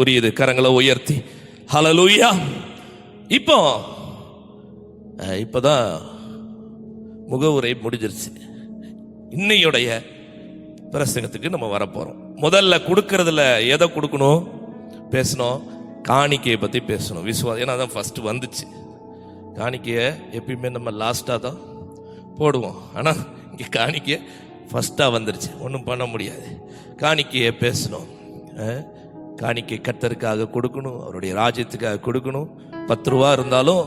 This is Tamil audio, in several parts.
புரியுது? கரங்களை உயர்த்தி ஹல்லேலூயா. இப்போதான் முகவுரை முடிஞ்சிருச்சு. இன்னையுடைய பிரசங்கத்துக்கு நம்ம வரப்போறோம். முதல்ல கொடுக்கறதுல எதை கொடுக்கணும் பேசணும்? காணிக்கையை பத்தி பேசணும். விசுவாசம், ஏன்னா அதான் ஃபர்ஸ்ட் வந்துச்சு. காணிக்கையை எப்பயுமே நம்ம லாஸ்டா தான் போடுவோம், ஆனா இங்க காணிக்கை ஃபர்ஸ்டா வந்துருச்சு. ஒன்றும் பண்ண முடியாது. காணிக்கையை பேசணும். காணிக்கை கர்த்தருக்காக கொடுக்கணும், அவருடைய ராஜ்யத்துக்காக கொடுக்கணும். 10 ரூபா இருந்தாலும்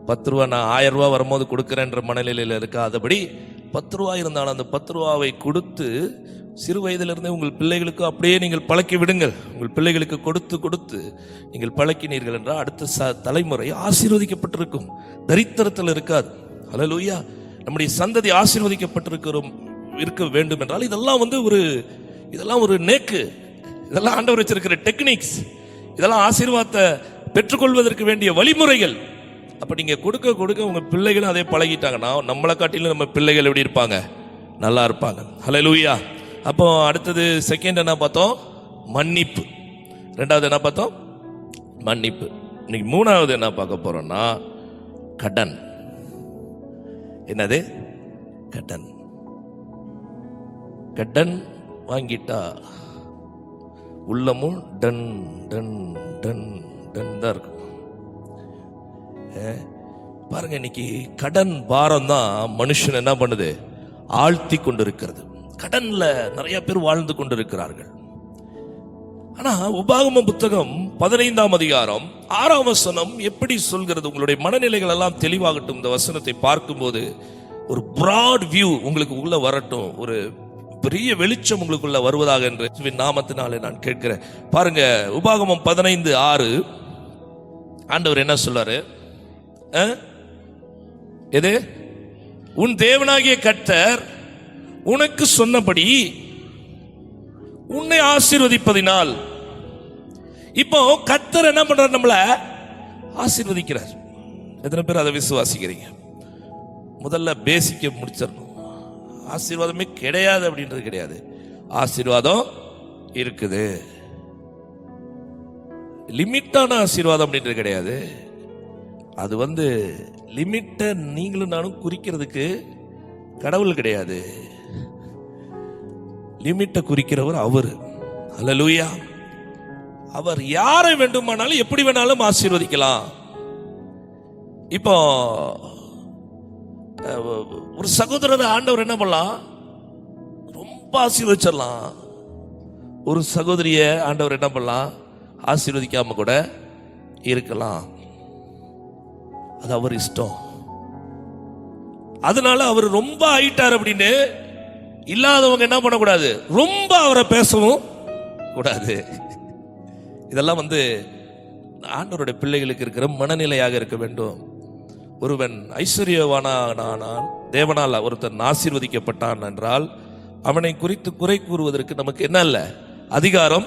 10 ரூபா நான் 1000 ரூபா வரும்போது கொடுக்குறேன்ற மனநிலையில் இருக்காதபடி 10 ரூபா இருந்தாலும் அந்த 10 ரூபாவை கொடுத்து சிறு வயதிலிருந்தே உங்கள் பிள்ளைகளுக்கு அப்படியே நீங்கள் பழக்கி விடுங்கள். உங்கள் பிள்ளைகளுக்கு கொடுத்து கொடுத்து நீங்கள் பழக்கினீர்கள் என்றால் அடுத்த தலைமுறை ஆசீர்வதிக்கப்பட்டிருக்கும், தரித்திரத்தில் இருக்காது. ஹல்லேலூயா. நம்முடைய சந்ததி இருக்க வேண்டும் என்றால் இதெல்லாம் ஒரு நேக்கு, இதெல்லாம் ஆண்டவர் வச்சிருக்கிற டெக்னிக்ஸ், இதெல்லாம் ஆசீர்வாதத்தை பெற்றுக்கொள்வதற்கு வேண்டிய வழிமுறைகள். அப்ப நீங்க கொடுக்க கொடுக்க உங்க பிள்ளைகளும் அதே பழகிட்டாங்கன்னா நம்மளை காட்டிலும் நம்ம பிள்ளைகள் எப்படி இருப்பாங்க? நல்லா இருப்பாங்க. ஹல்லேலூயா. அப்போ அடுத்தது செகண்ட் என்ன பார்த்தோம்? மன்னிப்பு. ரெண்டாவது என்ன பார்த்தோம்? மன்னிப்பு. இன்னைக்கு மூணாவது என்ன பார்க்க போறோம்னா கடன். என்னது? கடன். கடன் வாங்கிட்டா உள்ளமும் டன் டன் டன் டன் தான் இருக்கும். பாருங்க, இன்னைக்கு கடன் பாரம் தான் மனுஷன் என்ன பண்ணுது? ஆழ்த்தி கொண்டிருக்கிறது. கடன்ல நிறைய பேர் வாழ்ந்து கொண்டிருக்கிறார்கள். ஆனா உபாகம புத்தகம் 15ஆம் அதிகாரம் 6ஆம் வசனம் எப்படி சொல்கிறது? உங்களுடைய மனநிலைகள் எல்லாம் தெளிவாகட்டும். இந்த வசனத்தை பார்க்கும்போது ஒரு பிராட் வியூ உங்களுக்கு உள்ள வரட்டும், ஒரு பெரிய வெளிச்சம் உங்களுக்குள்ள வருவதாக என்று நாமத்தினாலே நான் கேட்கிறேன். பாருங்க, உபாகமம் 15:6 ஆண்டவர் என்ன சொல்றாரு? எது? உன் தேவனாகிய கர்த்தர் உனக்கு சொன்னபடி உன்னை ஆசீர்வதிப்பதினால். இப்போ கர்த்தர் என்ன பண்றார்? நம்மள ஆசீர்வதிக்கிறார். எத்தனை பேர் அதை விசுவாசிக்கிறீங்க? முதல்ல பேசிக்க முடிச்சிடணும். ஆசீர்வாதமே கிடையாது அப்படின்றது கிடையாது. ஆசீர்வாதம் இருக்குது. லிமிட்டான ஆசீர்வாதம் அப்படின்றது கிடையாது. அது லிமிட்டை நீங்களும் நானும் குறிக்கிறதுக்கு கடவுள் கிடையாது. லிமிட்டை குறிக்கிறவர் அவரு. ஹல்லேலூயா. அவர் யாரை வேண்டுமானாலும் எப்படி வேணாலும் ஆசீர்வதிக்கலாம். இப்போ ஒரு சகோதரரை ஆண்டவர் என்ன பண்ணலாம்? ரொம்ப ஆசீர்வதிச்சிடலாம். ஒரு சகோதரிய ஆண்டவர் என்ன பண்ணலாம்? ஆசீர்வதிக்காம கூட இருக்கலாம். அது அவர் இஷ்டம். அதனால அவர் ரொம்ப ஆயிட்டார் அப்படின்னு இல்லாதவங்க என்ன பண்ணக்கூடாது? ரொம்ப அவரை பேசவும் கூடாது. இதெல்லாம் ஆண்டவருடைய பிள்ளைகளுக்கு இருக்கிற மனநிலையாக இருக்க வேண்டும். ஒருவன் ஐஸ்வர்யவானானால், தேவனால் ஒருத்தன் ஆசீர்வதிக்கப்பட்டான் என்றால் அவனை குறித்து குறை கூறுவதற்கு நமக்கு என்ன இல்லை? அதிகாரம்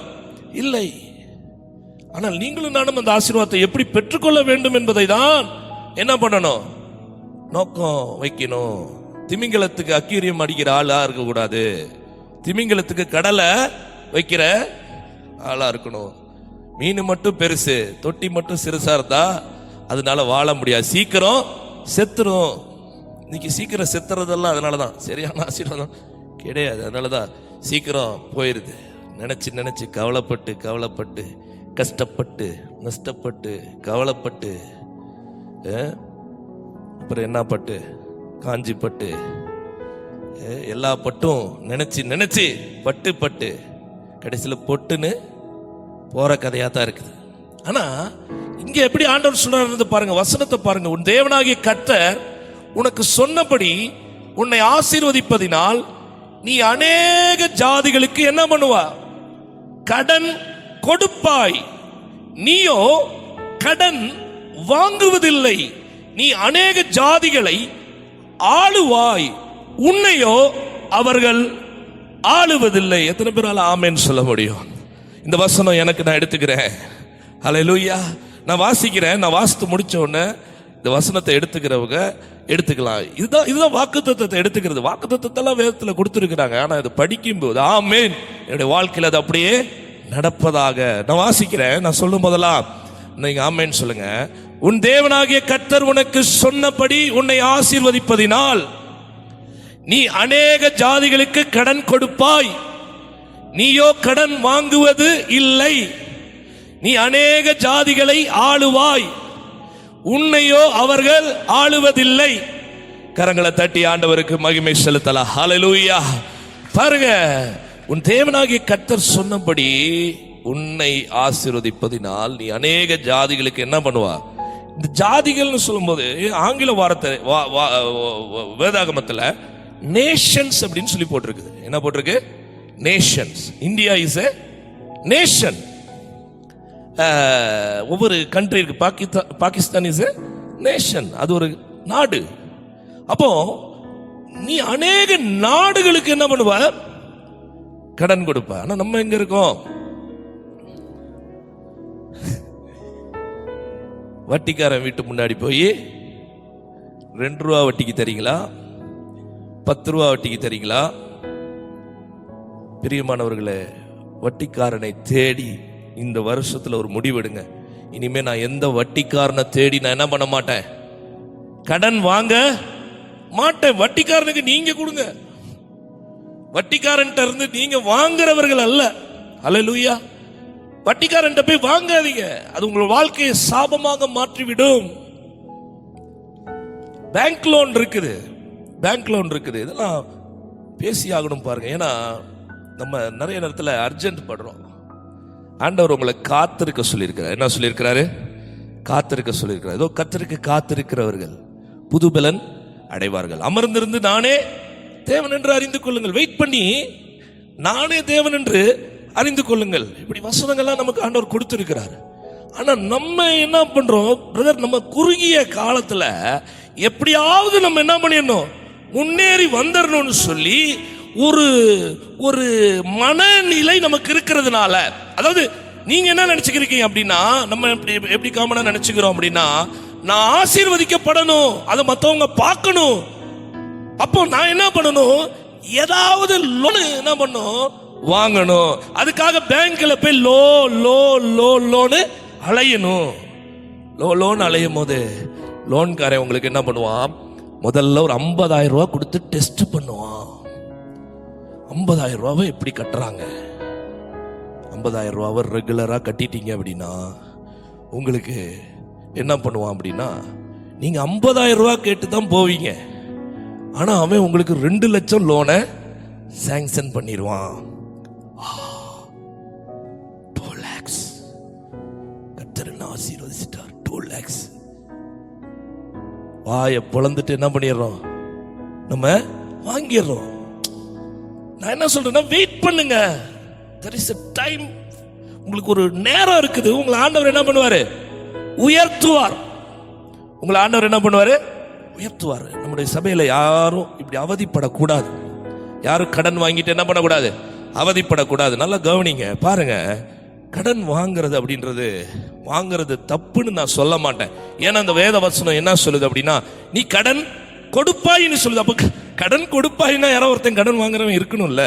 இல்லை. ஆனால் நீங்களும் நானும் அந்த ஆசீர்வாதத்தை எப்படி பெற்றுக்கொள்ள வேண்டும் என்பதை தான் என்ன பண்ணணும்? நோக்கம் வைக்கணும். திமிங்கலத்துக்கு அக்யூரியம் அடிக்கிற ஆளா இருக்கக்கூடாது. திமிங்கலத்துக்கு கடலை வைக்கிற ஆளா இருக்கணும். மீன் மட்டும் பெருசு, தொட்டி மட்டும் சிறுசா இருந்தா அதனால வாழ முடியாது, சீக்கிரம் செத்துரும். இன்னைக்கு சீக்கிரம் செத்துறதெல்லாம் அதனாலதான் சரியான ஆசீர்வாதம் கிடையாது. அதனாலதான் சீக்கிரம் போயிருது. நினைச்சு கவலைப்பட்டு கஷ்டப்பட்டு நஷ்டப்பட்டு கவலைப்பட்டு அப்புறம் என்ன பட்டு காஞ்சி பட்டு எல்லா பட்டும் நினைச்சு பட்டு கடைசியில் பொட்டுன்னு போற கதையா தான் இருக்குது. ஆனா இங்க எப்படி ஆண்டவர் சொல்றாரு பாருங்க, வசனத்தை பாருங்க. உன் தேவனாகிய கர்த்தர் உனக்கு சொன்னபடி உன்னை ஆசீர்வதிப்பதினால் நீ அநேக ஜாதிகளுக்கு என்ன பண்ணுவா? கடன் கொடுப்பாய். நீயோ கடன் வாங்குவதில்லை. நீ அநேக ஜாதிகளை ஆளுவாய், உன்னையோ அவர்கள் ஆளுவதில்லை. எத்தனை பேரால ஆமென் சொல்ல முடியும்? இந்த வசனம் எனக்கு நான் எடுத்துக்கிறேன். ஹல்லேலூயா. நான் வாசிக்கிறேன். நான் வாசித்து முடிச்ச உடனே இந்த வசனத்தை எடுத்துக்கிறவங்க எடுத்துக்கலாம். இதுதான் வாக்குத்தத்தத்தை எடுத்துக்கிறது. வாக்குத்தத்தெல்லாம் வேதத்தில் கொடுத்துருக்கிறாங்க. ஆனா இது படிக்கும்போது ஆமென், என்னுடைய வாழ்க்கையில் அது அப்படியே நடப்பதாக. நான் வாசிக்கிறேன், நான் சொல்லும் போதெல்லாம் நீங்க ஆமென் சொல்லுங்க. உன் தேவனாகிய கர்த்தர் உனக்கு சொன்னபடி உன்னை ஆசீர்வதிப்பதினால் நீ அநேக ஜாதிகளுக்கு கடன் கொடுப்பாய், நீயோ கடன் வாங்குவது இல்லை. நீ அநேக ஜாதிகளை ஆளுவாய், உன்னையோ அவர்கள் ஆளுவதில்லை. கரங்களை தட்டி ஆண்டவருக்கு மகிமை செலுத்தலாம். ஹல்லேலூயா. பாருங்க, உன் தேவனாகிய கர்த்தர் சொன்னபடி உன்னை ஆசீர்வதிப்பதினால் நீ அநேக ஜாதிகளுக்கு என்ன பண்ணுவா? இந்த ஜாதிகள்னு சொல்லும்போது ஆங்கில வார்த்தை வேதாகமத்தில் நேஷன்ஸ் அப்படின்னு சொல்லி போட்டிருக்குது. என்ன போட்டிருக்கு? Nations. India is a nation. ஒவ்வொரு கண்ட்ரி இருக்கு. பாகிஸ்தான் இஸ் எ நேஷன், அது ஒரு நாடு. அப்போ நீ அநேக நாடுகளுக்கு என்ன பண்ணுவ? கடன் கொடுப்ப. ஆனா நம்ம எங்க இருக்கோம்? வட்டிக்காரன் வீட்டு முன்னாடி போய் 2 ரூபா வட்டிக்கு தரீங்களா, 10 ரூபா வட்டிக்கு தரீங்களா? பிரியமானவர்களே, வட்டிக்காரனை தேடி இந்த வருஷத்துல ஒரு முடிவெடுங்க. இனிமே நான் எந்த வட்டிக்காரனை தேடி நான் என்ன பண்ண மாட்டேன்? கடன் வாங்க மாட்டேன். வட்டிக்காரனுக்கு நீங்க கொடுங்க, வட்டிக்காரன்ட்ட இருந்து நீங்க வாங்குறவர்கள் அல்ல. ஹல்லேலூயா. வட்டிக்காரன்ட்ட போய் வாங்காதீங்க, அது உங்கள் வாழ்க்கையை சாபமாக மாற்றிவிடும். பேங்க் லோன் இருக்குது, பேங்க் லோன் இருக்குது. இதெல்லாம் பேசி ஆகணும் பாருங்க. ஏன்னா நம்ம நிறைய நேரத்தில் அர்ஜென்ட் படுறோம். ஆண்டவர் உங்களை காத்திருக்க சொல்லியிருக்கிறார். என்ன சொல்லியிருக்கிறாரு? காத்திருக்க சொல்லியிருக்கிறார். ஏதோ கர்த்தருக்கு காத்திருக்கிறவர்கள் புதுபலன் அடைவார்கள். அமர்ந்திருந்து நானே தேவன் என்று அறிந்து கொள்ளுங்கள். வெயிட் பண்ணி நானே தேவன் என்று அறிந்து கொள்ளுங்கள். இப்படி வசனங்கள்லாம் நமக்கு ஆண்டவர் கொடுத்திருக்கிறார். ஆனா நம்ம என்ன பண்றோம் பிரதர்? நம்ம குறுகிய காலத்துல எப்படியாவது நம்ம என்ன பண்ணிடணும், முன்னேறி வந்துடணும்னு சொல்லி ஒரு ஒரு மனநிலை நமக்கு இருக்கிறதுனால, அதாவது நீங்க என்ன நினைச்சுக்கிறீங்க அப்படின்னா, நம்ம எப்படி காமனா நினைச்சுக்கிறோம் அப்படின்னா, நான் ஆசீர்வதிக்கப்படணும், அதை மற்றவங்க பார்க்கணும். அப்போ நான் என்ன பண்ணணும்? ஏதாவது லோன் என்ன பண்ணும்? வாங்கணும். அதுக்காக பேங்க்ல போய் லோன் அலையணும். லோன் அலையும் போது லோன்காரன் உங்களுக்கு என்ன பண்ணுவான்? முதல்ல ஒரு 50,000 ரூபாய் கொடுத்து டெஸ்ட் பண்ணுவான். 50,000 ரூபாவை எப்படி கட்டுறாங்க? 50,000 ரூபாவை ரெகுலரா கட்டிட்டீங்க அப்படின்னா உங்களுக்கு என்ன பண்ணுவான் அப்படின்னா, நீங்க 50,000 ரூபாய் கேட்டு தான் போவீங்க. ஆனா அவன் உங்களுக்கு 2 லட்சம் லோனை சாங்ஷன் பண்ணிடுவான். 2 lakhs. கர்த்தர் ஆசீர்வதிச்சிட்டார். 2 lakhs. வாயை பொளந்துட்டு என்ன பண்ணிடுறோம்? நம்ம வாங்கிடுறோம். நான் என்ன சொல்றேன்னா, வெயிட் பண்ணுங்க. there is a time. உங்களுக்கு ஒரு நேரம் இருக்குது. உங்களை ஆண்டவர் என்ன பண்ணுவாரு? உயர்த்துவார். உங்களை ஆண்டவர் என்ன பண்ணுவாரு? உயர்த்துவார். நம்முடைய சபையில யாரும் இப்படி அவதிப்படக்கூடாது. யாரும் கடன் வாங்கிட்டு என்ன பண்ணக்கூடாது? அவதிப்படக்கூடாது. நல்லா கவனிங்க. பாருங்க, கடன் வாங்குறது அப்படின்றது வாங்குறது தப்புன்னு நான் சொல்ல மாட்டேன். ஏன்னா அந்த வேத வசனம் என்ன சொல்லுது அப்படின்னா, நீ கடன் கொடுப்பாயின்னு சொல்லுது. அப்ப கடன் கொடுப்பாயின்னா யாரோ ஒருத்தன் கடன் வாங்குறவன் இருக்கணும்ல.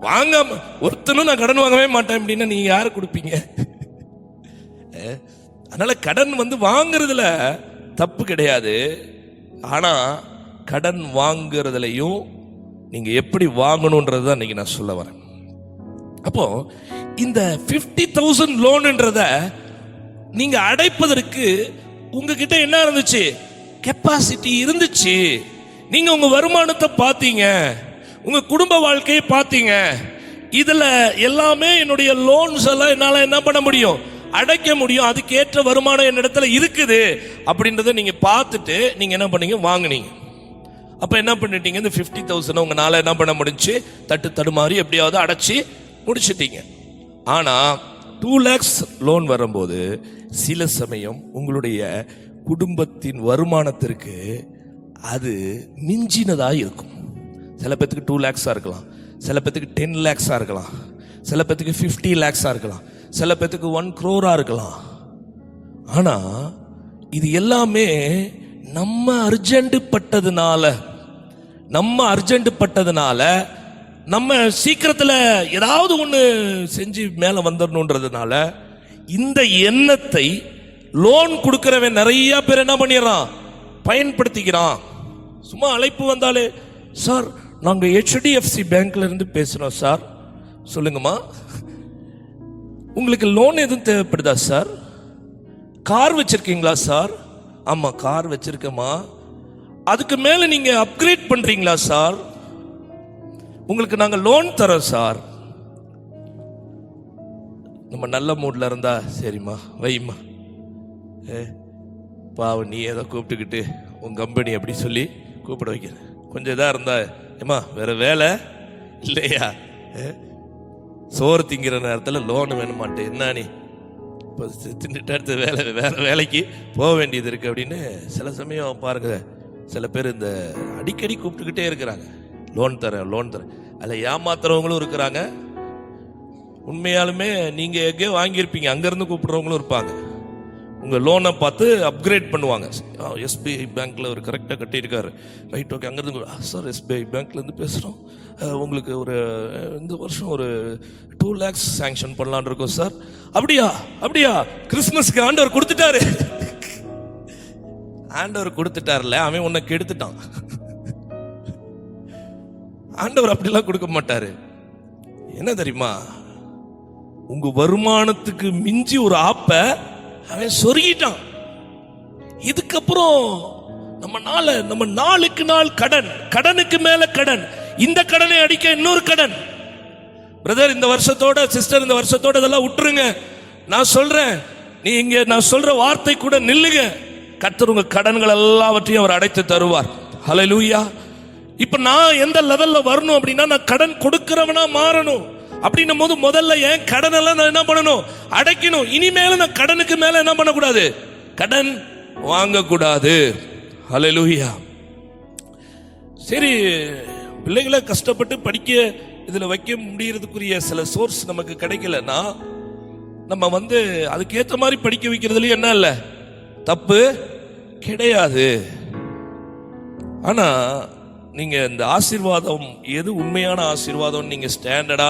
வாங்காம ஒருத்தனும் நான் கடன் வாங்கவே மாட்டேன் அப்படின்னா நீங்க யாரு கொடுப்பீங்க? அதனால கடன் வாங்குறதுல தப்பு கிடையாது. ஆனா கடன் வாங்குறதுலையும் நீங்க எப்படி வாங்கணும்ன்றது தான் இன்னைக்கு நான் சொல்ல வரேன். அப்போ இந்த 50,000 லோன்ன்றத நீங்க அடைப்பதற்கு உங்ககிட்ட என்ன இருந்துச்சு? கெப்பாசிட்டி இருந்துச்சு. நீங்க உங்க வருமானத்தை பார்த்தீங்க, உங்க குடும்ப வாழ்க்கையை பார்த்தீங்க. இதுல எல்லாமே என்னுடைய லோன்ஸ் எல்லாம் என்னால என்ன பண்ண முடியும்? அடைக்க முடியும். அதுக்கேற்ற வருமானம் என்னிடத்துல இருக்குது அப்படின்றத நீங்க பார்த்துட்டு நீங்க என்ன பண்ணீங்க? வாங்குனீங்க. அப்ப என்ன பண்ணிட்டீங்க? இந்த 50,000 உங்களால என்ன பண்ண முடிஞ்சு? தடுமாறி எப்படியாவது அடைச்சி முடிச்சிட்டீங்க. ஆனா 2 lakhs லோன் வரும்போது சில சமயம் உங்களுடைய குடும்பத்தின் வருமானத்திற்கு அது மிஞ்சினதா இருக்கும். சில பேத்துக்கு 2 lakhs இருக்கலாம், சில பேத்துக்கு 10 lakhs இருக்கலாம், சில பேத்துக்கு 50 lakhs இருக்கலாம், சில பேத்துக்கு 1 crore இருக்கலாம். ஆனா இது எல்லாமே நம்ம அர்ஜென்ட் பட்டதுனால நம்ம சீக்கிரத்தில் ஏதாவது ஒன்று செஞ்சு மேலே வந்துடணுன்றதுனால இந்த எண்ணத்தை லோன் கொடுக்கிறவன் நிறைய பேர் என்ன பண்ணிடுறான், பயன்படுத்திக்கிறான். சும்மா அழைப்பு வந்தாலே, சார் நாங்கள் HDFC பேங்க்ல இருந்து பேசுகிறோம் சார், சொல்லுங்கம்மா உங்களுக்கு லோன் எதுவும் தேவைப்படுதா சார், கார் வச்சிருக்கீங்களா சார், ஆமாம் கார் வச்சிருக்கேம்மா, அதுக்கு மேலே நீங்கள் அப்கிரேட் பண்ணுறீங்களா சார், உங்களுக்கு நாங்கள் லோன் தரோம் சார். நம்ம நல்ல மூட்ல இருந்தா சரிம்மா வைம்மா, பாவம் நீ ஏதோ கூப்பிட்டுக்கிட்டு உன் கம்பெனி அப்படி சொல்லி கூப்பிட வைக்கிற. கொஞ்சம் இதாக இருந்தா, ஏம்மா வேற வேலை இல்லையா, சோறு திங்கிற நேரத்தில் லோனு வேணுமாட்டே, என்ன நீ இப்போ தின்னுட்டு அடுத்த வேற வேலைக்கு போக வேண்டியது இருக்கு அப்படின்னு சில சமயம் பாருங்க, சில பேர் இந்த அடிக்கடி கூப்பிட்டுக்கிட்டே இருக்கிறாங்க, லோன் தரேன். அதில் ஏமாத்துறவங்களும் இருக்கிறாங்க. உண்மையாலுமே நீங்கள் எங்கேயோ வாங்கியிருப்பீங்க, அங்கேருந்து கூப்பிடுறவங்களும் இருப்பாங்க. உங்கள் லோனை பார்த்து அப்கிரேட் பண்ணுவாங்க. SBI பேங்க்கில் ஒரு கரெக்டாக கட்டியிருக்காரு, ரைட் ஓகே, அங்கேருந்து சார் SBI பேங்க்லேருந்து பேசுகிறோம், உங்களுக்கு ஒரு இந்த வருஷம் ஒரு 2 lakhs சாங்ஷன் பண்ணலான் இருக்கோம் சார். அப்படியா கிறிஸ்மஸ்க்கு ஆண்டவர் கொடுத்துட்டாரு. ஆண்டவர் கொடுத்துட்டார்ல, அவன் உன்னை கெடுத்துட்டான். ஆண்டவர் அப்படிலாம் கொடுக்க மாட்டாரு. என்ன தெரியுமா, உங்க வருமானத்துக்கு மிஞ்சி ஒரு ஆப்ப அவன் சொருகிட்டான். இதுக்கப்புறம் நம்ம நாளுக்கு நாள் கடனுக்கு மேல கடன், இந்த கடனை அடிக்க இன்னொரு கடன். பிரதர் இந்த வருஷத்தோட, சிஸ்டர் இந்த வருஷத்தோட இதெல்லாம் விட்டுருங்க. நான் சொல்றேன், நீங்க நான் சொல்ற வார்த்தை கூட நில்லுங்க. கர்த்தர் உங்க கடன்கள் எல்லாவற்றையும் அவர் அடைத்து தருவார். ஹல்லேலூயா. இப்ப நான் எந்த லெவல்ல வரணும் அப்படின்னா, நான் கடன் கொடுக்கிறவனா மாறணும். அப்படின்னும் போது முதல்ல என் கடன் எல்லாம் நான் என்ன பண்ணணும், அடைக்கணும். இனிமேல நான் கடனுக்கு மேல என்ன பண்ணக்கூடாது, கடன் வாங்கக்கூடாது. ஹல்லேலூயா. சரி, பிள்ளைகளை கஷ்டப்பட்டு படிக்க இதுல வைக்க முடியறதுக்குரிய சில சோர்ஸ் நமக்கு கிடைக்கலன்னா, நம்ம அதுக்கேற்ற மாதிரி படிக்க வைக்கிறதுல என்ன இல்ல, தப்பு கிடையாது. ஆனா நீங்க இந்த ஆசீர்வாதம் எது உண்மையான ஆசீர்வாதம் நீங்க ஸ்டாண்டர்டா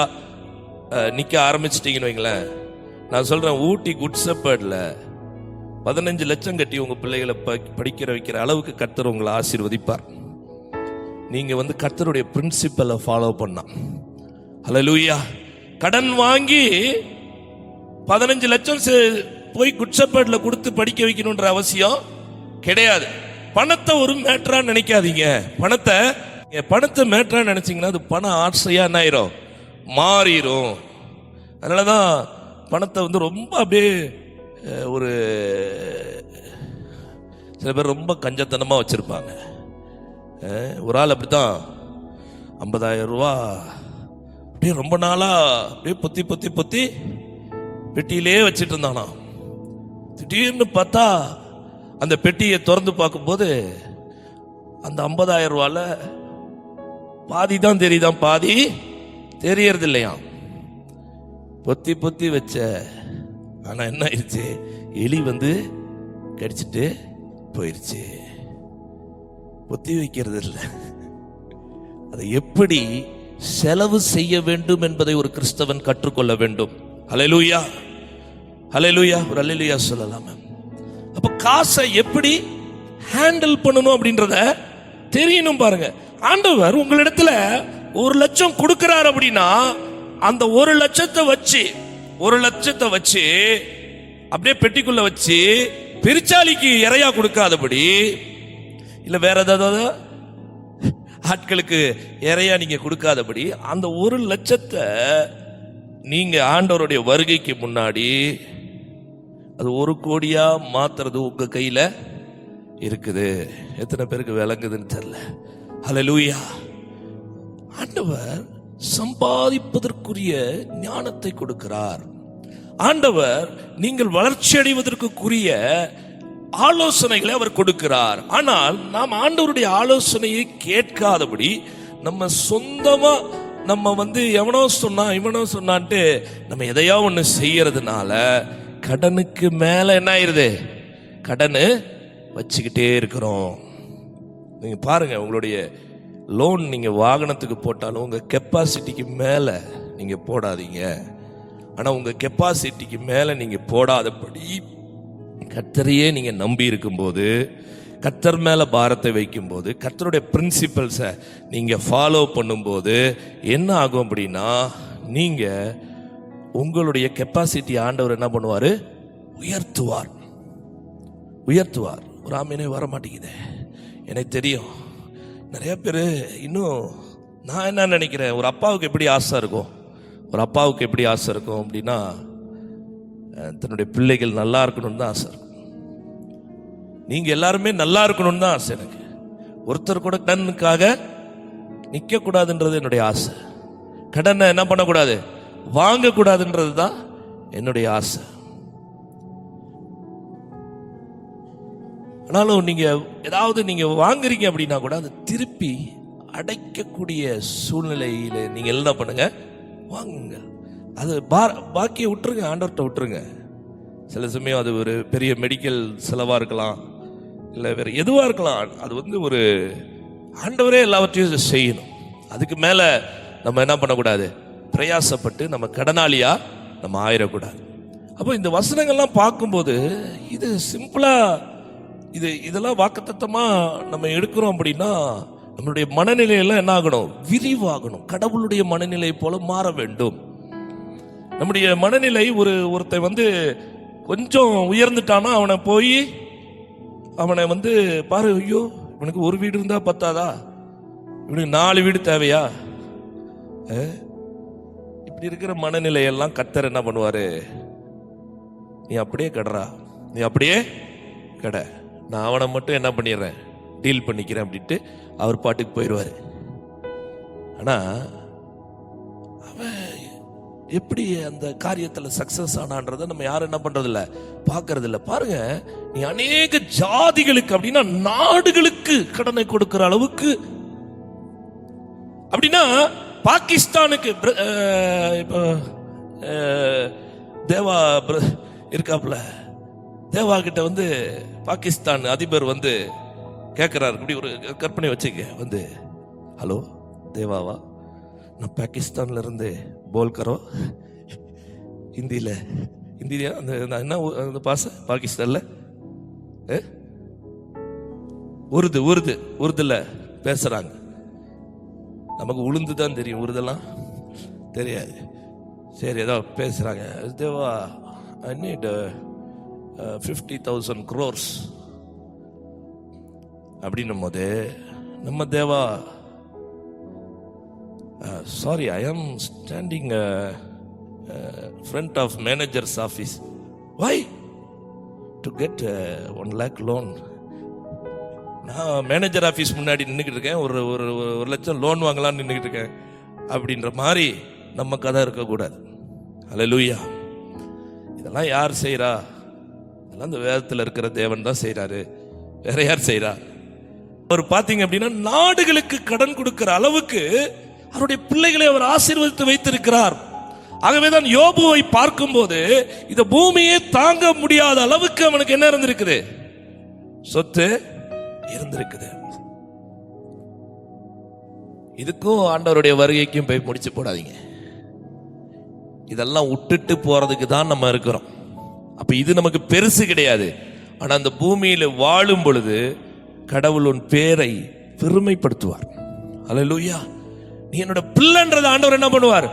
நிக்க ஆரம்பிச்சிட்டீங்கன்னு வைங்களேன். நான் சொல்றேன், ஊட்டி குட் ஷெப்பர்ட்ல 15 லட்சம் கட்டி உங்க பிள்ளைகளை படிக்கிற வைக்கிற அளவுக்கு கர்த்தர் உங்களை ஆசீர்வதிப்பார். நீங்க கர்த்தருடைய பிரின்சிபலை ஃபாலோ பண்ணா. ஹல்லேலூயா. கடன் வாங்கி 15 லட்சம் போய் குட் ஷெப்பர்ட்ல கொடுத்து படிக்க வைக்கணும்ன்ற அவசியம் கிடையாது. பணத்தை ஒரு மேட்டரா நினைக்காதீங்க. பணத்தை மேட்டரா நினைச்சீங்கன்னா அது பண ஆசையா என்ன ஆயிரும், மாறிடும். அதனாலதான் பணத்தை ரொம்ப அப்படியே ஒரு சில பேர் ரொம்ப கஞ்சத்தனமா வச்சிருப்பாங்க. ஒரு ஆள் அப்படித்தான் 50,000 ரூபா அப்படியே ரொம்ப நாளா அப்படியே பொத்தி பெட்டியிலே வச்சிட்டு இருந்தானா. திடீர்னு பார்த்தா அந்த பெட்டியை திறந்து பார்க்கும்போது அந்த 50,000 ரூபால பாதி தான் தெரியுதான், பாதி தெரியறது இல்லையா. பொத்தி வச்ச, ஆனா என்ன ஆயிடுச்சு, எலி கடிச்சிட்டு போயிருச்சு. பொத்தி வைக்கிறது இல்லை, அதை எப்படி செலவு செய்ய வேண்டும் என்பதை ஒரு கிறிஸ்தவன் கற்றுக்கொள்ள வேண்டும். ஹல்லேலூயா, ஹல்லேலூயா, ஒரு ஹல்லேலூயா சொல்லலாம். அப்ப காசை எப்படி ஹேண்டில் பண்ணணும் அப்படின்றத தெரியணும். பாருங்க, ஆண்டவர் உங்களிடத்துல 1 லட்சம் கொடுக்கிறார் அப்படின்னா, அந்த 1 லட்சத்தை வச்சு அப்படியே பெட்டிக்குள்ள வச்சு பெருச்சாலிக்கு இறையா கொடுக்காதபடி, இல்ல வேற ஏதாவது ஆட்களுக்கு இறையா நீங்க கொடுக்காதபடி, அந்த 1 லட்சத்தை நீங்க ஆண்டவருடைய வருகைக்கு முன்னாடி அது 1 கோடியா மாத்துறது உங்க கையில இருக்குது. எத்தனை பேருக்கு விளங்குதுன்னு தெரியல. ஹல்லேலூயா. ஆண்டவர் சம்பாதிப்பதற்குரிய ஞானத்தை கொடுக்கிறார். ஆண்டவர் நீங்கள் வளர்ச்சி அடைவதற்குரிய ஆலோசனைகளை அவர் கொடுக்கிறார். ஆனால் நாம் ஆண்டவருடைய ஆலோசனையை கேட்காதபடி நம்ம சொந்தமா நம்ம எவனோ சொன்னான்ட்டு நம்ம எதையோ ஒன்று செய்யறதுனால கடனுக்கு மேல என்ன ஆயிருது, கடனு வச்சுக்கிட்டே இருக்கிறோம். நீங்க பாருங்க, உங்களுடைய லோன் நீங்க வாகனத்துக்கு போட்டாலும் உங்க கெப்பாசிட்டிக்கு மேல நீங்க போடாதீங்க. ஆனா உங்க கெப்பாசிட்டிக்கு மேல நீங்க போடாதபடி கர்த்தரையே நீங்க நம்பி இருக்கும்போது, கர்த்தர் மேல பாரத்தை வைக்கும்போது, கர்த்தருடைய பிரின்சிபல்ஸை நீங்க ஃபாலோ பண்ணும்போது என்ன ஆகும் அப்படின்னா, நீங்க உங்களுடைய கெப்பாசிட்டி ஆண்டவர் என்ன பண்ணுவாரு? உயர்த்துவார். உயர்த்துவார். ஒரு ஆமீனே வர மாட்டேங்குது. எனக்கு தெரியும் நிறைய பேர் இன்னும் நான் என்ன நினைக்கிறேன், ஒரு அப்பாவுக்கு எப்படி ஆசை இருக்கும், ஒரு அப்பாவுக்கு எப்படி ஆசை இருக்கும் அப்படின்னா, தன்னுடைய பிள்ளைகள் நல்லா இருக்கணும்னு தான் ஆசை இருக்கும். நீங்க எல்லாருமே நல்லா இருக்கணும்னு தான் ஆசை எனக்கு. ஒருத்தர் கூட கடனுக்காக நிக்க கூடாதுன்றது என்னுடைய ஆசை. கடனை என்ன பண்ணக்கூடாது? வாங்க கூடாதுன்றது தான் என்னுடைய ஆசை. ஆனாலும் நீங்க ஏதாவது நீங்க வாங்குறீங்க அப்படின்னா கூட அதை திருப்பி அடைக்கக்கூடிய சூழ்நிலையில நீங்க என்ன பண்ணுங்க? வாங்குங்க. அது பாக்கியை விட்டுருங்க, ஆண்டவர்கிட்ட விட்டுருங்க. சில சமயம் அது ஒரு பெரிய மெடிக்கல் செலவா இருக்கலாம், இல்லை வேற எதுவா இருக்கலாம். அது வந்து ஒரு ஆண்டவரே எல்லாவற்றையும் செய்யணும். அதுக்கு மேல நம்ம என்ன பண்ணக்கூடாது? பிரயாசப்பட்டு நம்ம கடனாளியா நம்ம ஆயிடக்கூடாது. அப்போ இந்த வசனங்கள்லாம் பார்க்கும்போது இது சிம்பிளா இதெல்லாம் வாக்குத்தத்தமா நம்ம எடுக்கிறோம் அப்படின்னா, நம்மளுடைய மனநிலையெல்லாம் என்ன ஆகணும்? விரிவாகணும். கடவுளுடைய மனநிலை போல மாற வேண்டும். நம்முடைய மனநிலை ஒருத்தன் வந்து கொஞ்சம் உயர்ந்துட்டானா அவனை வந்து பாரு, ஐயோ இவனுக்கு ஒரு வீடு இருந்தா பத்தாதா, இவனுக்கு 4 வீடு தேவையா? இப்படி இருக்கிற மனநிலையெல்லாம் கர்த்தர் என்ன பண்ணுவாரு? நீ அப்படியே கடறா, நீ அப்படியே கட, நான் அவனை மட்டும் என்ன பண்ணிடுறேன், டீல் பண்ணிக்கிறேன் அப்படின்ட்டு அவர் பாட்டுக்கு போயிடுவாரு. ஆனா அவன் எப்படி அந்த காரியத்துல சக்சஸ் ஆனான்றதை நம்ம யாரும் என்ன பண்றது இல்ல, பாக்குறது இல்ல. பாருங்க, நீ அநேக ஜாதிகளுக்கு அப்படின்னா நாடுகளுக்கு கடனை கொடுக்கிற அளவுக்கு, அப்படின்னா பாகிஸ்தானுக்கு இப்போ தேவா இருக்காப்ல, தேவா கிட்ட வந்து பாகிஸ்தான் அதிபர் வந்து கேட்கிறார். இப்படி ஒரு கற்பனை வச்சுக்க, வந்து ஹலோ தேவாவா, நான் பாகிஸ்தான்ல இருந்து போல் கரோ, ஹிந்தியில அந்த என்ன பாச பாகிஸ்தான்ல உருதுல பேசுறாங்க. நமக்கு உளுந்து தான் தெரியும், உருதெல்லாம் தெரியாது. சரி ஏதோ பேசுறாங்க. தேவா ஐ நீட் 50,000 crores அப்படின்னும் போது நம்ம தேவா, சாரி ஐ ஆம் standing front of manager's office. Why? To get 1 lakh loan. நான் மேனேஜர் ஆஃபீஸ் முன்னாடி நின்றுக்கிட்டு இருக்கேன், ஒரு லட்சம் லோன் வாங்கலாம்னு நின்றுக்கிட்டு இருக்கேன் அப்படின்ற மாதிரி நம்ம கதை இருக்கக்கூடாது. அல்லேலூயா. இதெல்லாம் யார் செய்யறா? இதெல்லாம் இந்த வேதத்தில் இருக்கிற தேவன் தான் செய்யறாரு. வேற யார் செய்யறா? அவர் பார்த்தீங்க அப்படின்னா நாடுகளுக்கு கடன் கொடுக்கிற அளவுக்கு அவருடைய பிள்ளைகளை அவர் ஆசீர்வதித்து வைத்திருக்கிறார். ஆகவேதான் யோபுவை பார்க்கும்போது இந்த பூமியே தாங்க முடியாத அளவுக்கு அவனுக்கு என்ன இருந்திருக்குது? சொத்து இருந்திருக்குது. இதுக்கும் ஆண்டவருடைய வருகைக்கும் போய் முடிச்சு போடாதீங்க. இதெல்லாம் விட்டுட்டு போறதுக்கு தான் நம்ம இருக்கிறோம். அப்ப இது நமக்கு பெருசு கிடையாது. ஆனா அந்த பூமியில வாழும் பொழுது கடவுள் உன் பேரை பெருமைப்படுத்துவார். அல்லேலூயா. நீ என்னோட பிள்ளைன்றத ஆண்டவர் என்ன பண்ணுவார்?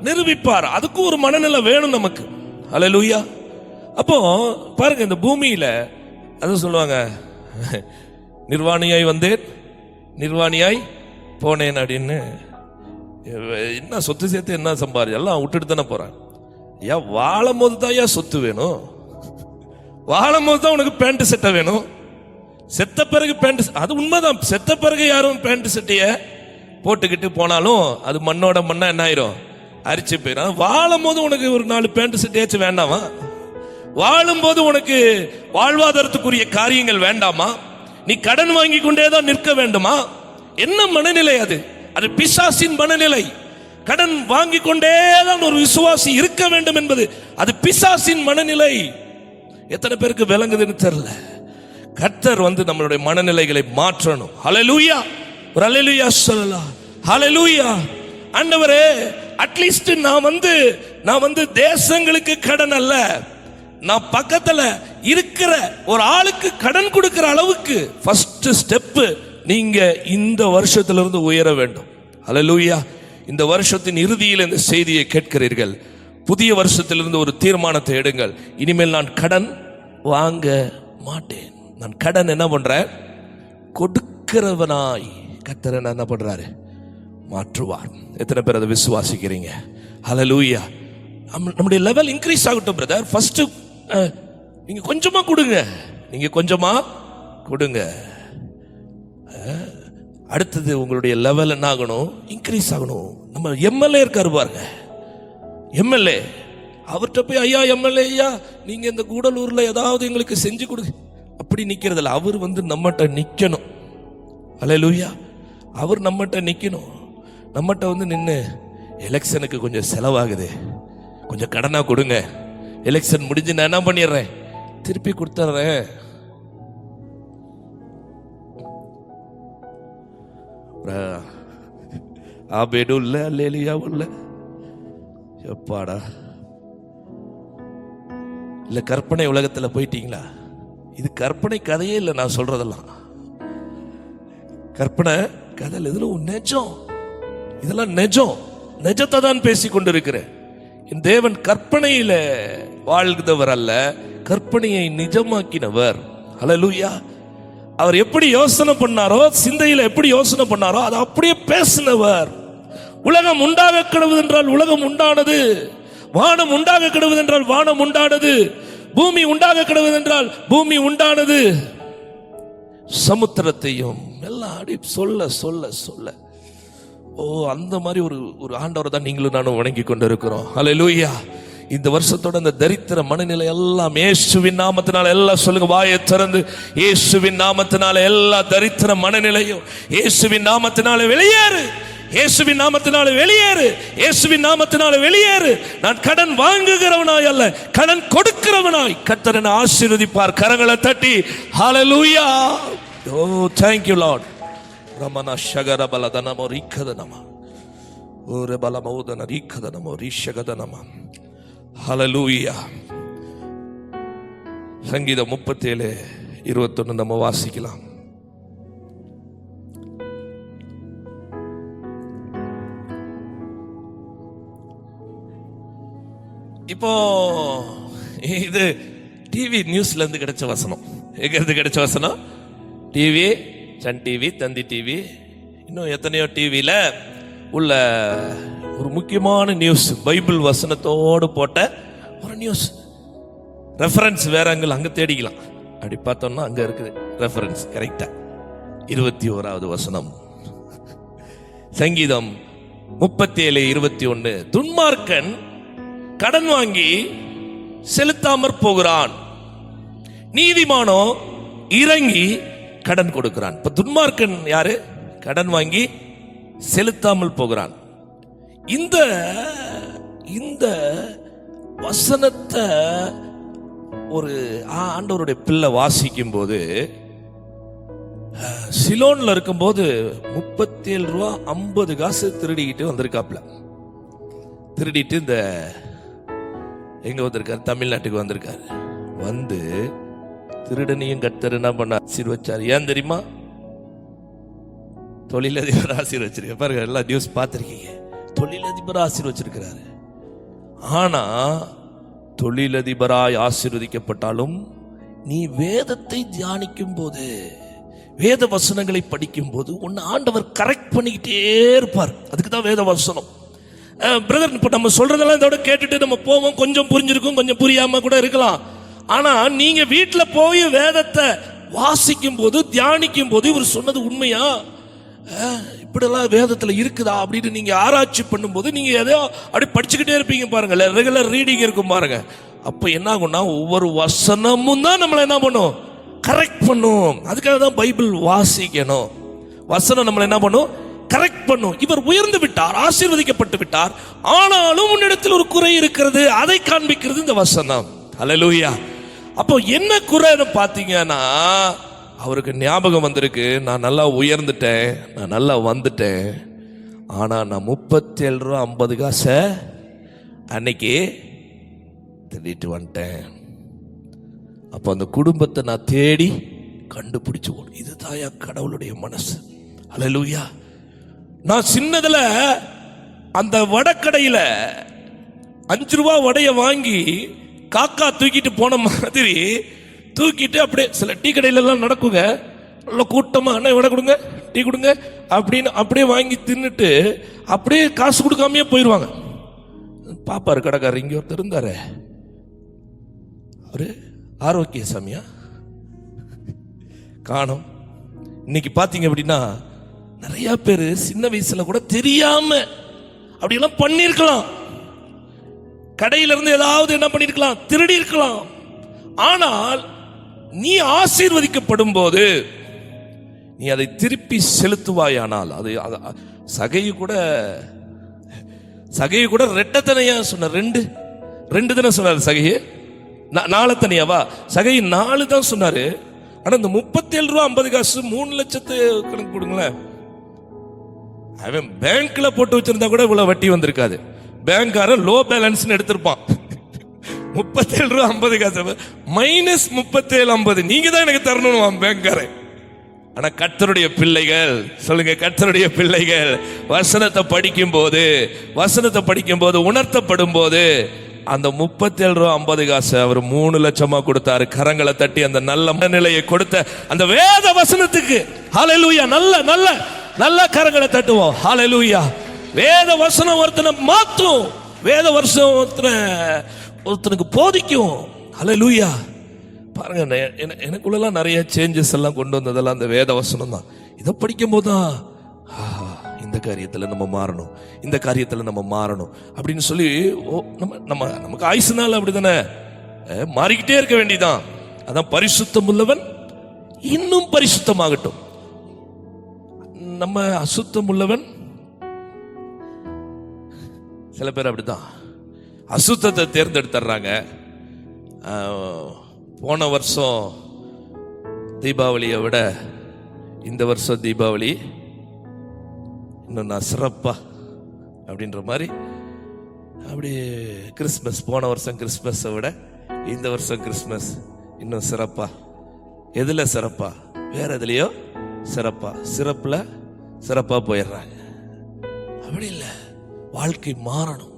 நிரூபிப்பார். அதுக்கு ஒரு மனநிலை வேணும் நமக்கு. அல்லேலூயா. அப்போ பாருங்க, இந்த பூமியில அது சொல்லுவாங்க, நிர்வாணியாய் வந்தேன் நிர்வாணியாய் போனேன் அப்படின்னு. என்ன சொத்து சேர்த்து என்ன சம்பாதி எல்லாம் விட்டுட்டு தானே போறேன். ஏன் வாழும் போது தான் ஏன் சொத்து வேணும்? வாழும் போது தான் உனக்கு பேண்ட் சட்டை வேணும். செத்த பிறகு பேண்ட், அது உண்மைதான். செத்த பிறகு யாரும் பேண்ட் சட்டைய போட்டுக்கிட்டு போனாலும் அது மண்ணோட மண்ணா என்ன ஆயிரும்? அரிச்சு போயிடும். வாழும் போது உனக்கு ஒரு 4 பேண்ட் சட்டையாச்சும் வேண்டாமா? வாழும் போது உனக்கு வாழ்வாதாரத்துக்குரிய காரியங்கள் வேண்டாமா? நீ கடன் வாங்கி கொண்டேதான் நிற்க வேண்டுமா? என்ன மனநிலை அது? அது பிசாசின் மனநிலை. கடன் வாங்கி கொண்டேதான் ஒரு விசுவாசி இருக்க வேண்டும் என்பது அது பிசாசின் மனநிலை. எத்தனை பேருக்கு விளங்குதுன்னு தெரியல. கர்த்தர் வந்து நம்மளுடைய மனநிலைகளை மாற்றணும். ஹல்லேலூயா. ஒரு அல்லேலூயா சொல்லலாம். ஹல்லேலூயா. ஆண்டவரே, அட்லீஸ்ட் நான் வந்து தேசங்களுக்கு கடன் அல்ல, நான் பக்கத்துல இருக்கிற ஒரு ஆளுக்கு கடன் கொடுக்கிற அளவுக்கு ஃபர்ஸ்ட் ஸ்டெப் நீங்க இந்த வருஷத்திலிருந்து உயர வேண்டும். ஹல்லேலூயா. இந்த வருஷத்தின் இறுதியில் இந்த செய்தியை கேட்கிறீர்கள். புதிய வருஷத்திலிருந்து ஒரு தீர்மானத்தை எடுங்கள். இனிமேல் நான் கடன் வாங்க மாட்டேன். நான் கடன் என்ன பண்றேன்? கொடுக்கிறவனாய் கர்த்தர் என்ன பண்றாரு? மாற்றுவார். எத்தனை பேர் அதை விசுவாசிக்கிறீங்க? ஹல்லேலூயா. நம்முடைய லெவல் இன்க்ரீஸ் ஆகட்டும் பிரதர். ஃபர்ஸ்ட் நீங்க கொஞ்சமா கொடுங்க, நீங்க கொஞ்சமா கொடுங்க. அடுத்தது உங்களுடைய லெவல் என்ன ஆகணும்? இன்க்ரீஸ் ஆகணும். நம்ம எம்எல்ஏ இருக்காரு பாருங்க, எம்எல்ஏ, அவர்கிட்ட போய் ஐயா எம்எல்ஏ ஐயா நீங்க இந்த கூடலூர்ல ஏதாவது எங்களுக்கு செஞ்சு கொடுங்க அப்படி நிக்கிறதில்ல. அவர் வந்து நம்மகிட்ட நிக்கணும். ஹல்லேலூயா. அவர் நம்மகிட்ட நிக்கணும். நம்மகிட்ட வந்து நின்று எலெக்ஷனுக்கு கொஞ்சம் செலவாகுது, கொஞ்சம் கடனா கொடுங்க, எலெக்ஷன் முடிஞ்சு நான் என்ன பண்ணிடுறேன், திருப்பி கொடுத்துட்றேன். ஆபேடும் இல்லை, அல்லேலியாவும் இல்லை. எப்பாடா இல்ல கற்பனை உலகத்தில் போயிட்டீங்களா? இது கற்பனை கதையே இல்லை. நான் சொல்றதெல்லாம் கற்பனை கதை. இதுல நெஜம், இதெல்லாம் நெஜம். நெஜத்தை தான் பேசி கொண்டிருக்கிறேன். என் தேவன் கற்பனையில வாழ்ந்தவர் அல்ல, கற்பனையை நிஜமாக்கினவர். ஹல்லேலூயா. அவர் எப்படி யோசனை பண்ணாரோ, சிந்தையில எப்படி யோசனை பண்ணாரோ அதை அப்படியே பேசினவர். உலகம் உண்டாக கிடவது என்றால் உலகம் உண்டானது, வானம் உண்டாக கிடவது என்றால் வானம் உண்டானது, பூமி உண்டாக கிடவது என்றால் பூமி உண்டானது. சமுத்திரத்தையும் எல்லாம் அடி சொல்ல சொல்ல சொல்ல ஓ அந்த மாதிரி ஒரு ஆண்டவரை தான் நீங்களும் நானும் வணங்கி கொண்டு இருக்கிறோம். ஹல்லேலூயா. இந்த வருஷத்தோட அந்த தரித்திர மனநிலை எல்லாம் இயேசுவின் நாமத்தினால எல்லாம் சொல்லுங்க, வாயை திறந்து இயேசுவின் நாமத்தினால எல்லா தரித்திர மனநிலையும் இயேசுவின் நாமத்தினால வெளியேறு, இயேசுவின் நாமத்தினால வெளியேறு, இயேசுவின் நாமத்தினால வெளியேறு. நான் கடன் வாங்குகிறவனாய் அல்ல, கடன் கொடுக்கிறவனாய் கர்த்தர் என்னை ஆசீர்வதிப்பார். கரங்களை தட்டி ஹல்லேலூயா. ஓ thank you Lord. ரமண ஷகர பலதனமோ ரிக்கதனமா ஓர பலமோதன ரிக்கதனமோ ரிஷகதனமா. ஹல்லேலூயா. சங்கீதம் 37:21 நம்ம வாசிக்கலாம். இப்போ இது டிவி நியூஸ்ல இருந்து கிடைச்ச வசனம். எங்க இருந்து கிடைச்ச வசனம்? டிவி, சன் டிவி, தந்தி டிவி, இன்னும் எத்தனையோ டிவியில உள்ள ஒரு முக்கியமான நியூஸ், பைபிள் வசனத்தோடு போட்ட ஒரு நியூஸ். ரெஃபரன்ஸ் வேற அங்க தேடிக்கலாம். அப்படி பார்த்தோம்னா அங்க இருக்குது ரெஃபரன்ஸ் கரெக்டா. 21வது வசனம், சங்கீதம் 37:21. துன்மார்க்கன் கடன் வாங்கி செலுத்தாமற் போகிறான், நீதிமானோ இறங்கி கடன் கொடுக்கிறான். இப்ப துன்மார்க்கன் யாரு? கடன் வாங்கி செலுத்தாமல் போகிறான். இந்த வசனத்தை ஒரு ஆண்டவருடைய பிள்ளை வாசிக்கும் போது, சிலோன்ல இருக்கும்போது 37 ரூபா 50 காசு திருடிக்கிட்டு வந்திருக்காப்ல. திருடிட்டு இந்த எங்க வந்திருக்காரு? தமிழ்நாட்டுக்கு வந்திருக்காரு. வந்து திருடனையும் கர்த்தர் என்ன பண்ண ஆசீர்வச்சார். ஏன் தெரியுமா? தொழிலதிபர் ஆசீர்வச்சிருக்க பாருங்க. எல்லாம் நியூஸ் பார்த்திருக்கீங்க. தொழிலதிபர் ஆசீர்வச்சிருக்கிறாரு. ஆனா தொழிலதிபராய் ஆசீர்வதிக்கப்பட்டாலும் நீ வேதத்தை தியானிக்கும் போது, வேத வசனங்களை படிக்கும் போது உன்னை ஆண்டவர் கரெக்ட் பண்ணிக்கிட்டே இருப்பார். அதுக்கு தான் வேத வசனம். பிரதர், இப்ப நம்ம சொல்றதெல்லாம் இதோட கேட்டுட்டு நம்ம போவோம், கொஞ்சம் புரிஞ்சிருக்கும், கொஞ்சம் புரியாம கூட இருக்கலாம். ஆனா நீங்க வீட்டுல போய் வேதத்தை வாசிக்கும் போது, தியானிக்கும் போது, இவர் சொன்னது உண்மையா, இப்படிலாம் வேதத்துல இருக்குதா அப்படின்னு நீங்க ஆராய்ச்சி பண்ணும்போது நீங்க எதையோ அப்படி படிச்சுக்கிட்டே இருப்பீங்க பாருங்க. ரெகுலர் ரீடிங் இருக்கும் பாருங்க. அப்ப என்ன ஆகும்னா ஒவ்வொரு வசனமும் தான் நம்மளை என்ன பண்ணும்? கரெக்ட் பண்ணும். அதுக்காக தான் பைபிள் வாசிக்கணும். வசனம் நம்மளை என்ன பண்ணும்? கரெக்ட் பண்ணும். இவர் உயர்ந்து விட்டார், ஆசீர்வதிக்கப்பட்டு விட்டார், ஆனாலும் உன்னிடத்தில் ஒரு குறை இருக்கிறது, அதை காண்பிக்கிறது இந்த வசனம். ஹல்லேலூயா. அப்போ என்ன குறைன்னு பாத்தீங்கன்னா, அவருக்கு ஞாபகம் வந்திருக்கு, நான் நல்லா உயர்ந்துட்டேன், நான் நல்லா வந்துட்டேன். ஆனா நான் 37 ரூபா 50 காசை அன்னைக்கு திருடிட்டு வந்துட்டேன். அப்போ அந்த குடும்பத்தை நான் தேடி கண்டுபிடிச்சு போகணும். இதுதான் கடவுளுடைய மனசு. அல்லேலூயா. நான் சின்னதுல அந்த வடக்கடையில 5 ரூபா வடைய வாங்கி காக்கா தூக்கிட்டு போன மாதிரி தூக்கிட்டு அப்படியே சில டீ கடையில எல்லாம் நடக்குங்க, நல்ல கூட்டமா, அண்ணா வடை கொடுங்க, டீ கொடுங்க அப்படின்னு அப்படியே வாங்கி தின்னுட்டு அப்படியே காசு கொடுக்காமையே போயிடுவாங்க. பாப்பாரு கடைக்காரர், இங்க ஒருத்தர் இருந்தாரு, அவரு ஆரோக்கிய சாமியா காணோம். இன்னைக்கு பாத்தீங்க அப்படின்னா நிறைய பேர் சின்ன வயசுல கூட தெரியாம அப்படியெல்லாம் பண்ணிருக்கலாம். கடையில இருந்து ஏதாவது என்ன பண்ணிருக்கலாம், திருடி இருக்கலாம். ஆனால் நீ ஆசீர்வதிக்கப்படும் போது நீ அதை திருப்பி செலுத்துவாயானால், அது சகையை கூட ரெட்டத்தனையா சொன்ன, ரெண்டு தானே சொன்னாரு சகையை, 4 தனியாவா? சகை 4 தான் சொன்னாரு. ஆனா இந்த 37 ரூபா 50 காசு 3 லட்சத்து கணக்கு கொடுங்களேன். அவன் பேங்க்ல போட்டு வச்சிருந்தா கூட இவ்வளவு வட்டி வந்திருக்காது. பேங்க்காரன் லோ பேலன்ஸ் எடுத்திருப்பான். 37 ரூபா 50 காசு மைனஸ் 37 50 நீங்க தான் எனக்கு தரணும் பேங்க்காரன். ஆனா கர்த்தருடைய பிள்ளைகள், சொல்லுங்க, கர்த்தருடைய பிள்ளைகள் வசனத்தை படிக்கும் போது உணர்த்தப்படும் போது அந்த 37 ரூபா 50 காசு அவர் 3 லட்சமா கொடுத்தாரு. கரங்களை தட்டி அந்த நல்ல மனநிலையை கொடுத்த அந்த வேத வசனத்துக்கு ஹல்லேலூயா. நல்ல நல்ல நல்ல கரங்களை தட்டுவோம். ஹல்லேலூயா. வேத வசனம் ஒருத்தனை மாத்தும், வேத வசனம் ஒருத்தனுக்கு போதிக்கும். ஹல்லேலூயா. பாருங்க, எனக்குள்ளலாம் நிறைய சேஞ்சஸ் எல்லாம் கொண்டு வந்ததெல்லாம் அந்த வேத வசனம் தான். இதை படிக்கும் போதுதான் இந்த காரியத்தில் நம்ம மாறணும், இந்த காரியத்தில் நம்ம மாறணும் அப்படின்னு சொல்லி நமக்கு ஆயுசுனால அப்படித்தானே மாறிக்கிட்டே இருக்க வேண்டியதான். அதான் பரிசுத்தம் உள்ளவன் இன்னும் பரிசுத்தமாகட்டும். நம்ம அசுத்தம் உள்ளவன், சில பேர் அப்படிதான் அசுத்தத்தை தேர்ந்தெடுத்துறாங்க. போன வருஷம் தீபாவளியை விட இந்த வருஷம் தீபாவளி இன்னும் நான் சிறப்பா அப்படின்ற மாதிரி, அப்படி கிறிஸ்மஸ் போன வருஷம் கிறிஸ்மஸை விட இந்த வருஷம் கிறிஸ்மஸ் இன்னும் சிறப்பா. எதுல சிறப்பா? வேற எதுலயோ சிறப்பா, சிறப்பா போயிடுறாங்க. அப்படி இல்லை, வாழ்க்கை மாறணும்.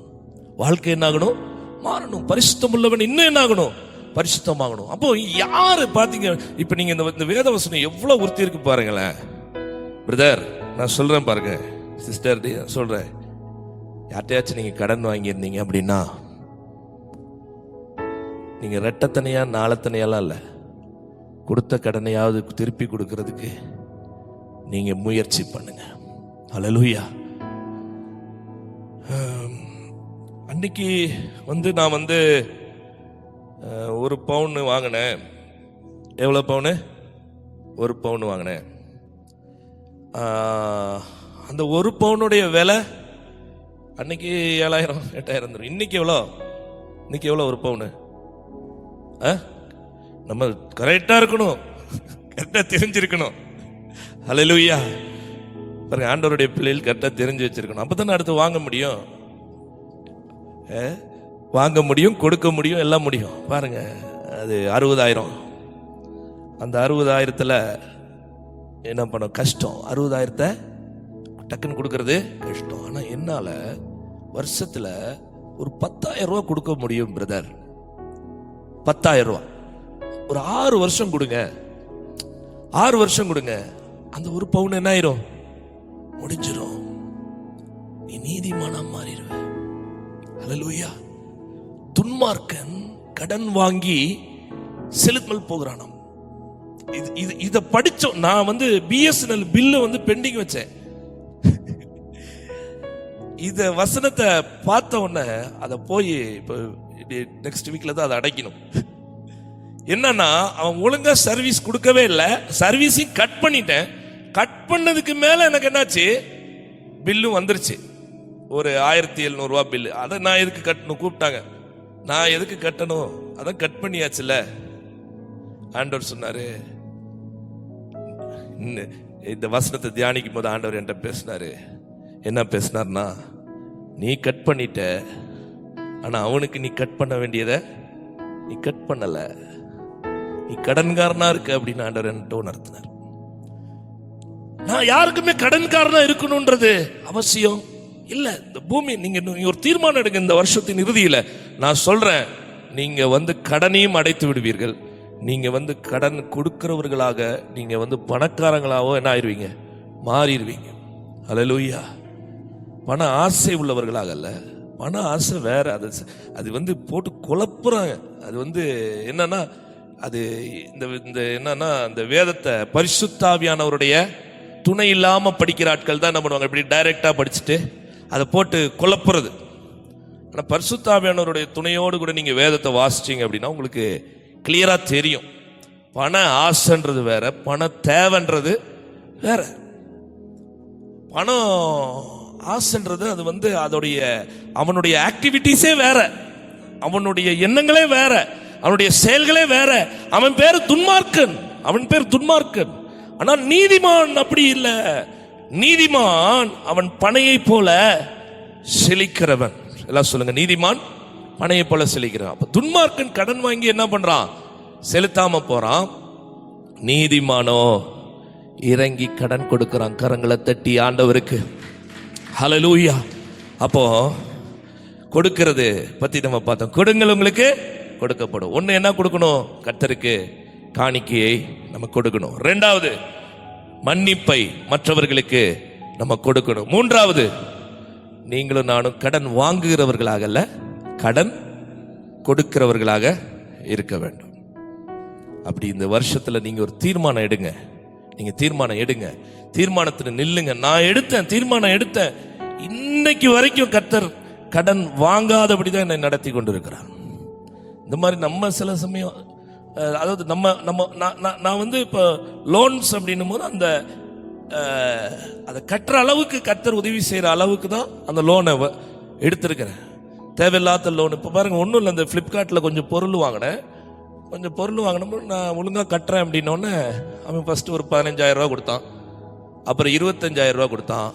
வாழ்க்கை என்ன ஆகணும்? மாறணும். பரிசுத்தம் உள்ளவன் இன்னும் என்ன ஆகணும்? பரிசுத்தமாகணும். அப்போ யாரு பாத்தீங்க, இப்ப நீங்க இந்த வேதவசனம் எவ்வளவு உறுத்தி இருக்கு பாருங்களேன். பிரதர் நான் சொல்றேன் பாருங்க, சிஸ்டர் சொல்றேன், யார்ட்டையாச்சும் நீங்க கடன் வாங்கியிருந்தீங்க அப்படின்னா நீங்க ரெட்டத்தனையா 4 தனையாலாம் இல்ல, கொடுத்த கடனையாவது திருப்பி கொடுக்கறதுக்கு நீங்க முயற்சி பண்ணுங்க. ஹல்லேலூயா. அன்னைக்கு நான் 1 பவுன் வாங்கினேன். எவ்வளவு பவுனு? 1 பவுன் வாங்கினேன். அந்த 1 பவுனுடைய விலை அன்னைக்கு 7000 8000. இன்னைக்கு எவ்வளோ? 1 பவுனு. நம்ம கரெக்டா இருக்கணும், கரெக்டா தெரிஞ்சிருக்கணும். ஹல்லேலூயா. பாருங்க, ஆண்டவருடைய பிள்ளைகள் கரெக்டா தெரிஞ்சு வச்சிருக்கணும். அப்பதானே அடுத்து வாங்க முடியும், கொடுக்க முடியும், எல்லாம் முடியும். பாருங்க, அது 60,000. அந்த 60,000த்துல என்ன பண்ண கஷ்டம். 60,000 டக்குன்னு கொடுக்கறது கஷ்டம். ஆனா என்னால வருஷத்துல ஒரு 10,000 ரூபாய் கொடுக்க முடியும் பிரதர். 10,000 ரூபாய் ஒரு 6 வருஷம் கொடுங்க, 6 வருஷம் கொடுங்க. அந்த 1 பவுன் என்ன ஆயிரும்? முடிஞ்சிரும். நீ நீதிமானா மாறிடுவ. ஹல்லேலூயா. துன்மார்க்கன் கடன் வாங்கி செலுத்தல் போகிறானாம். இத படிச்சோம். நான் BSNL பில்லு பெண்டிங் வச்சேன். இத வசனத்தை பார்த்த உடனே அதை போய் இப்போ நெக்ஸ்ட் வீக்ல தான் அதை அடைக்கணும். என்னன்னா, அவன் ஒழுங்கா சர்வீஸ் கொடுக்கவே இல்லை, சர்வீஸையும் கட் பண்ணிட்டேன். கட் பண்ணதுக்கு மேல எனக்கு என்னாச்சு, பில்லும் வந்துருச்சு. ஒரு 1700 ரூபாய் பில்லு. அதை நான் எதுக்கு கட்டணும்? கூப்பிட்டாங்க, நான் எதுக்கு கட்டணும்? அதான் கட் பண்ணியாச்சுல. ஆண்டவர் சொன்னாரு, இந்த வசனத்தை தியானிக்கும் போது ஆண்டவர் என்கிட்ட பேசினாரு. என்ன பேசினார்னா, நீ கட் பண்ணிட்ட, ஆனா அவனுக்கு நீ கட் பண்ண வேண்டியதை நீ கட் பண்ணல, நீ கடன்காரனா இருக்க அப்படின்னு ஆண்டவர் என்கிட்ட உணர்த்தினார். நான் யாருக்குமே கடன்காரனா இருக்கணும்ன்றது அவசியம் இல்ல. இந்த பூமி நீங்க ஒரு தீர்மானம் எடுங்க. இந்த வருஷத்தின் இறுதியில நான் சொல்றேன், நீங்க கடனையும் அடைத்து விடுவீர்கள். நீங்க கடன் கொடுக்கிறவர்களாக, நீங்க பணக்காரங்களாவோ என்ன ஆயிருவீங்க, மாறிடுவீங்க. அல்லேலூயா. பண ஆசை உள்ளவர்களாக அல்ல. பண ஆசை வேற. அது போட்டு குழப்புறாங்க. அது என்னன்னா, அது இந்த என்னன்னா, இந்த வேதத்தை பரிசுத்தாவியானவருடைய துணை இல்லாம படிக்கிற ஆட்கள் தான் என்ன பண்ணுவாங்க, இப்படி டைரக்டா படிச்சுட்டு அதை போட்டு குழப்புறது. ஆனா பரிசுத்தாவியானவருடைய துணையோடு கூட நீங்க வேதத்தை வாசிச்சீங்க அப்படின்னா உங்களுக்கு கிளியரா தெரியும். பண ஆசைன்றது வேற, பண தேவைன்றது வேற. பணம் ஆசைன்றது அது அதோடைய அவனுடைய ஆக்டிவிட்டிஸே வேற, அவனுடைய எண்ணங்களே வேற, அவனுடைய செயல்களே வேற. அவன் பேர் துன்மார்க்கன், அவன் பேர் துன்மார்க்கன். ஆனால் நீதிமான் அப்படி இல்லை. நீதிமான் அவன் பனையை போல செழிக்கிறவன். எல்லாம் சொல்லுங்க, நீதிமான் பனையை போல செழிக்கிறான். அப்ப துன்மார்க்கன் கடன் வாங்கி என்ன பண்றான், செலுத்தாம போறான். நீதிமானோ இறங்கி கடன் கொடுக்கிறான். கரங்களை தட்டி ஆண்டவருக்கு ஹல்லேலூயா. அப்போ கொடுக்கிறது பத்தி நம்ம பார்த்தோம். கொடுங்கள் உங்களுக்கு கொடுக்கப்படும். ஒண்ணு என்ன கொடுக்கணும், கர்த்தருக்கு காணிக்கையை நம்ம கொடுக்கணும். இரண்டாவது, மன்னிப்பை மற்றவர்களுக்கு நம்ம கொடுக்கணும். மூன்றாவது, நீங்களும் நானும் கடன் வாங்குகிறவர்களாக அல்ல, கடன் கொடுக்கிறவர்களாக இருக்க வேண்டும். அப்படி இந்த வருஷத்துல நீங்க ஒரு தீர்மானம் எடுங்க. நீங்க தீர்மானம் எடுங்க, தீர்மானத்துல நில்லுங்க. நான் எடுத்தேன், தீர்மானம் எடுத்தேன். இன்னைக்கு வரைக்கும் கர்த்தர் கடன் வாங்காதபடிதான் என்னை நடத்தி கொண்டிருக்கிறார். இந்த மாதிரி நம்ம சில சமயம், அதாவது நான் இப்போ லோன்ஸ் அப்படின்னும் போது அதை கட்டுற அளவுக்கு கர்த்தர் உதவி செய்யற அளவுக்கு தான் அந்த லோனை எடுத்திருக்கிறேன். தேவையில்லாத லோன். இப்போ பாருங்க, ஒன்றும் இல்லை, இந்த ஃப்ளிப்கார்ட்டில் கொஞ்சம் பொருள் வாங்கினேன். நான் ஒழுங்காக கட்டுறேன் அப்படின்னோடனே அவன் ஃபர்ஸ்ட் ஒரு 15,000 ரூபா கொடுத்தான், அப்புறம் 25,000 ரூபா கொடுத்தான்,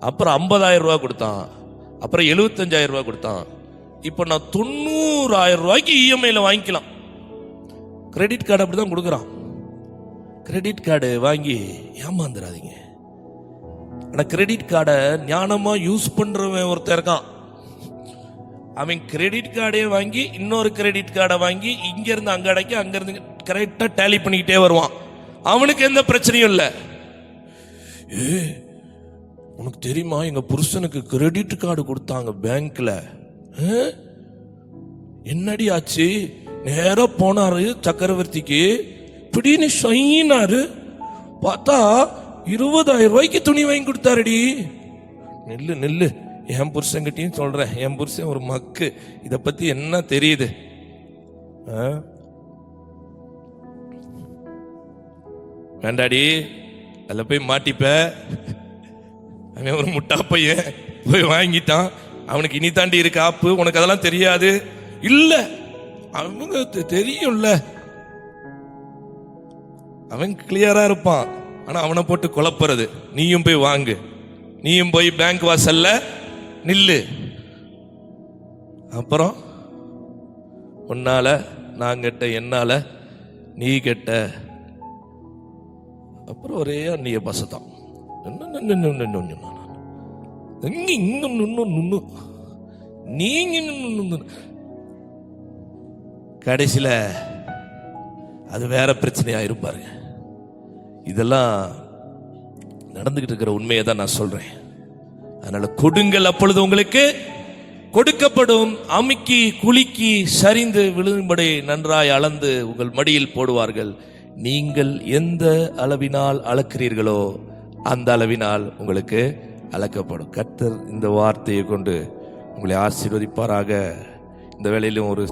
அப்புறம் 50,000 ரூபா கொடுத்தான், அப்புறம் 75,000 ரூபா கொடுத்தான். இப்போ நான் 90,000 ரூபாய்க்கு இஎம்ஐல வாங்கிக்கலாம். கிரெடிட் கார்டு அப்படிதான் கொடுக்குறான். கிரெடிட் கார்டு வாங்கி ஏமாந்துடாதீங்க. ஆனா கிரெடிட் கார்டை ஞானமா யூஸ் பண்றவன் ஒருத்தர் இருக்கான். அவன் கிரெடிட் கார்டே வாங்கி இன்னொரு கிரெடிட் கார்டை வாங்கி இங்க இருந்து அங்க அடைக்க, அங்க இருந்து கரெக்டா டேலி பண்ணிக்கிட்டே வருவான். அவனுக்கு எந்த பிரச்சனையும் இல்லை. உனக்கு தெரியுமா, எங்க புருஷனுக்கு கிரெடிட் கார்டு கொடுத்தாங்க பேங்க்ல. என்னடி ஆச்சு? நேரா போனாரு சக்கரவர்த்திக்கு, இப்படின்னு சொயினாரு. பார்த்தா 20,000 ரூபாய்க்கு துணி வாங்கி கொடுத்தாருடி. நெல்லு நெல்லு, என் புருஷன்கிட்டையும் சொல்றேன், என் புருஷன் ஒரு மக்கு, இத பத்தி என்ன தெரியுது? வேண்டாடி, அதுல போய் மாட்டிப்ப. அவன் ஒரு முட்டா பையன் போய் வாங்கிட்டான். அவனுக்கு இனி தாண்டி இருக்கு ஆப்பு, உனக்கு அதெல்லாம் தெரியாது. இல்ல, அவங்க தெரியும்ல, அவன் கிளியரா இருப்பான். ஆனா அவனை போட்டு குழப்புறது. நீயும் போய் வாங்கு, நீயும் போய் பேங்க் வாசல்ல நில்லு. அப்புறம் உன்னால நான் கெட்ட, என்னால நீ கெட்ட. அப்புறம் ஒரே அந்நிய பசதான். நீங்க கடைசியில அது வேற பிரச்சனையா இருப்பாருங்க. இதெல்லாம் நடந்துகிட்டு இருக்கிற உண்மையை தான் நான் சொல்றேன். அதனால கொடுங்கள், அப்பொழுது உங்களுக்கு கொடுக்கப்படும். அமுக்கி குலுக்கி சரிந்து விழும்படி நன்றாய் அளந்து உங்கள் மடியில் போடுவார்கள். நீங்கள் எந்த அளவினால் அளக்கிறீர்களோ அந்த அளவினால் உங்களுக்கு அளக்கப்படும். கர்த்தர் இந்த வார்த்தையை கொண்டு உங்களை ஆசீர்வதிப்பாராக. இந்த வேளையிலும் ஒரு